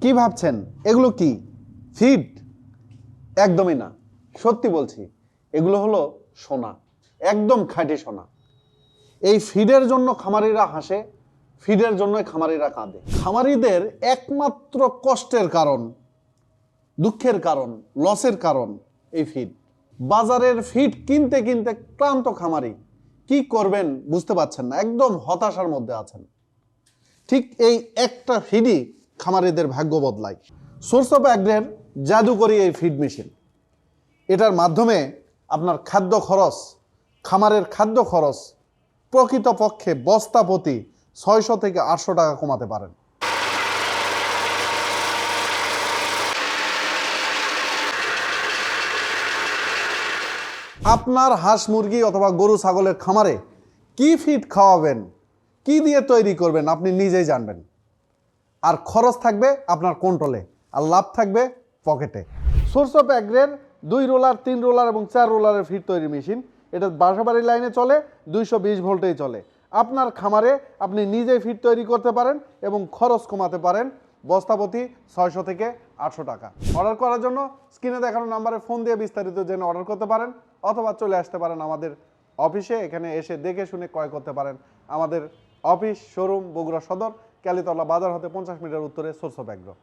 কি ভাবছেন এগুলো কি ফিড? একদমই না, সত্যি বলছি, এগুলো হলো সোনা, একদম খাঁটি সোনা। এই ফিডের জন্য খামারিরা হাসে, ফিডের জন্যই খামারিরা কাঁদে। খামারিদের একমাত্র কষ্টের কারণ, দুঃখের কারণ, লসের কারণ এই ফিড। বাজারের ফিড কিনতে কিনতে ক্লান্ত খামারি, কি করবেন বুঝতে পারছেন না, একদম হতাশার মধ্যে আছেন। ঠিক এই একটা ফিডই খামারিদের ভাগ্য বদলায়। সোর্স অফ অ্যাগ্রের জাদুকরি এই ফিড মেশিন, এটার মাধ্যমে আপনার খাদ্য খরচ, খামারের খাদ্য খরচ প্রকৃতপক্ষে বস্তা প্রতি 600 থেকে 800 টাকা কমাতে পারেন। আপনার হাঁস মুরগি অথবা গরু ছাগলের খামারে কি ফিড খাওয়াবেন, কি দিয়ে তৈরি করবেন আপনি নিজেই জানবেন। আর খরচ থাকবে আপনার কন্ট্রোলে, আর লাভ থাকবে পকেটে। সোর্স অফ অ্যাগ্রের 2 রোলার, 3 রোলার এবং 4 রোলারের ফিড তৈরি মেশিন, এটা বাসাবাড়ির লাইনে চলে, 220 ভোল্টেই চলে। আপনার খামারে আপনি নিজেই ফিড তৈরি করতে পারেন এবং খরচ কমাতে পারেন বস্তাপতি 600 থেকে 800 টাকা। অর্ডার করার জন্য স্ক্রিনে দেখানো নাম্বারে ফোন দিয়ে বিস্তারিত জেনে অর্ডার করতে পারেন, অথবা চলে আসতে পারেন আমাদের অফিসে, এখানে এসে দেখে শুনে ক্রয় করতে পারেন। আমাদের অফিস শোরুম বগুড়া সদর, ক্যালিতলা বাজার হতে 50 মিটার উত্তরে সোর্স অফ অ্যাগ্রো।